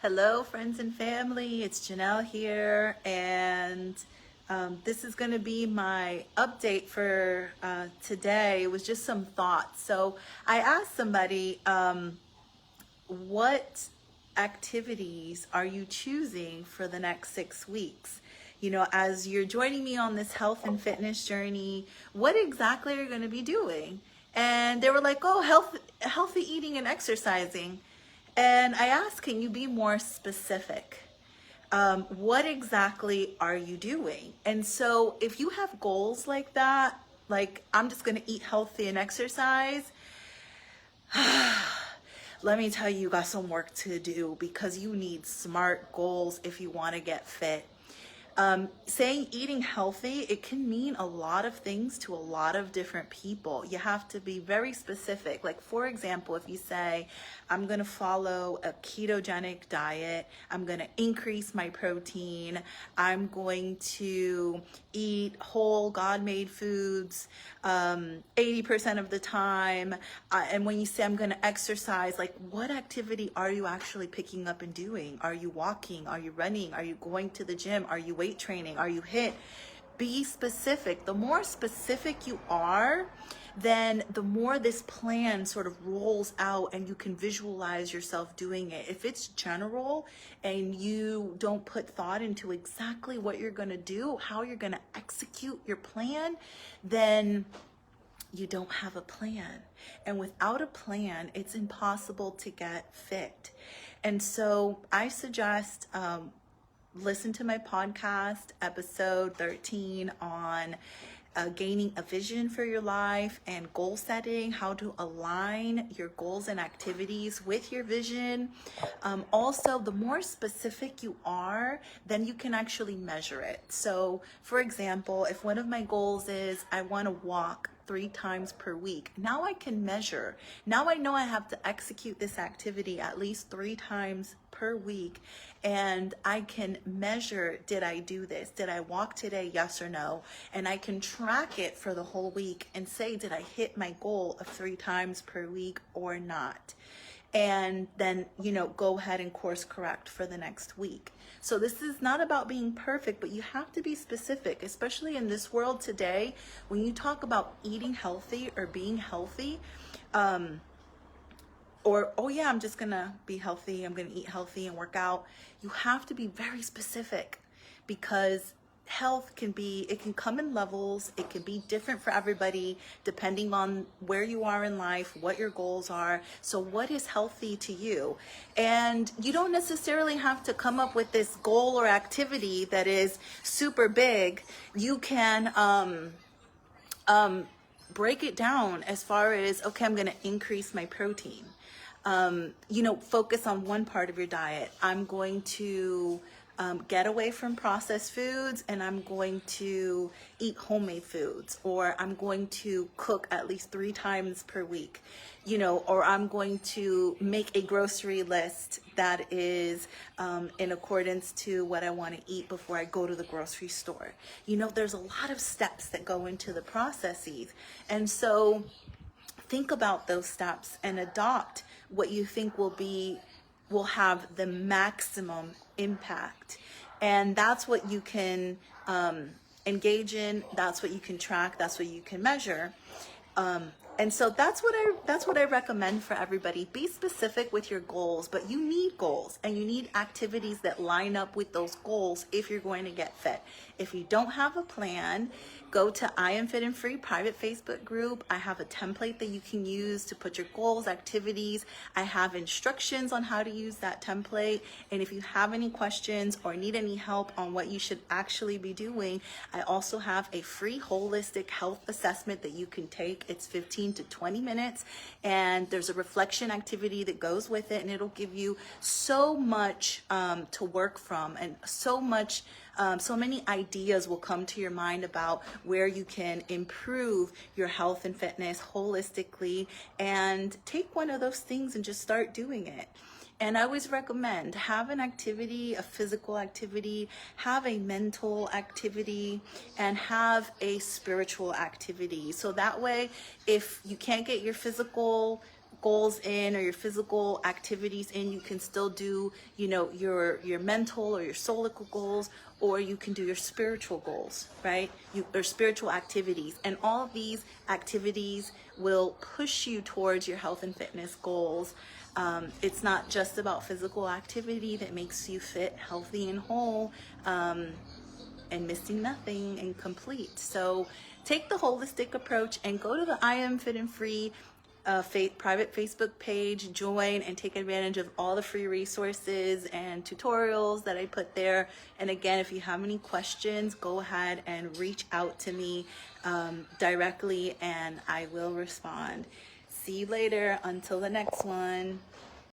Hello, friends and family. It's Janelle here, and this is going to be my update for today. It was just some thoughts. So I asked somebody, what activities are you choosing for the next 6 weeks? You know, as you're joining me on this health and fitness journey, what exactly are you going to be doing? And they were like, oh, healthy eating and exercising. And I asked, can you be more specific? What exactly are you doing? And so if you have goals like that, like I'm just going to eat healthy and exercise, let me tell you, you got some work to do because you need smart goals if you want to get fit. Saying eating healthy, it can mean a lot of things to a lot of different people. You have to be very specific. Like, for example, if you say, I'm going to follow a ketogenic diet, I'm going to increase my protein, I'm going to eat whole God-made foods 80% of the time. And when you say I'm going to exercise, like what activity are you actually picking up and doing? Are you walking? Are you running? Are you going to the gym? Are you weight training? Are you HIIT? Be specific. The more specific you are, then the more this plan sort of rolls out and you can visualize yourself doing it. If it's general and you don't put thought into exactly what you're going to do, how you're going to execute your plan, then you don't have a plan. And without a plan, it's impossible to get fit. And so I suggest listen to my podcast, episode 13 on gaining a vision for your life and goal setting, how to align your goals and activities with your vision. Also, the more specific you are, then you can actually measure it. So, for example, if one of my goals is I want to walk 3 times per week, now I can measure. Now I know I have to execute this activity at least 3 times per week, and I can measure, did I do this? Did I walk today? Yes or no? And I can track it for the whole week and say, did I hit my goal of 3 times per week or not? And then, go ahead and course correct for the next week. So this is not about being perfect, but you have to be specific, especially in this world today. When you talk about eating healthy or being healthy, or, oh yeah, I'm just gonna be healthy, I'm gonna eat healthy and work out. You have to be very specific because health it can come in levels. It can be different for everybody depending on where you are in life, what your goals are. So what is healthy to you? And you don't necessarily have to come up with this goal or activity that is super big. You can break it down as far as, okay, I'm gonna increase my protein. Focus on one part of your diet. I'm going to get away from processed foods and I'm going to eat homemade foods, or I'm going to cook at least 3 times per week, or I'm going to make a grocery list that is in accordance to what I want to eat before I go to the grocery store. There's a lot of steps that go into the processes. And so think about those steps and adopt what you think will have the maximum impact. And that's what you can engage in. That's what you can track. That's what you can measure. And so that's what I recommend for everybody. Be specific with your goals, but you need goals and you need activities that line up with those goals if you're going to get fit. If you don't have a plan, go to I Am Fit and Free private Facebook group. I have a template that you can use to put your goals, activities. I have instructions on how to use that template. And if you have any questions or need any help on what you should actually be doing, I also have a free holistic health assessment that you can take. It's 15 to 20 minutes, and there's a reflection activity that goes with it, and it'll give you so much to work from, and so many ideas will come to your mind about where you can improve your health and fitness holistically, and take one of those things and just start doing it. And I always recommend have an activity, a physical activity, have a mental activity, and have a spiritual activity. So that way, if you can't get your physical goals in, or your physical activities in, you can still do, you know, your mental or your soulical goals, or you can do your spiritual goals, right? Or spiritual activities. And all of these activities will push you towards your health and fitness goals. It's not just about physical activity that makes you fit, healthy, and whole, and missing nothing and complete. So take the holistic approach and go to the I Am Fit and Free private Facebook page, join and take advantage of all the free resources and tutorials that I put there. And again, if you have any questions, go ahead and reach out to me directly and I will respond. See you later. Until the next one.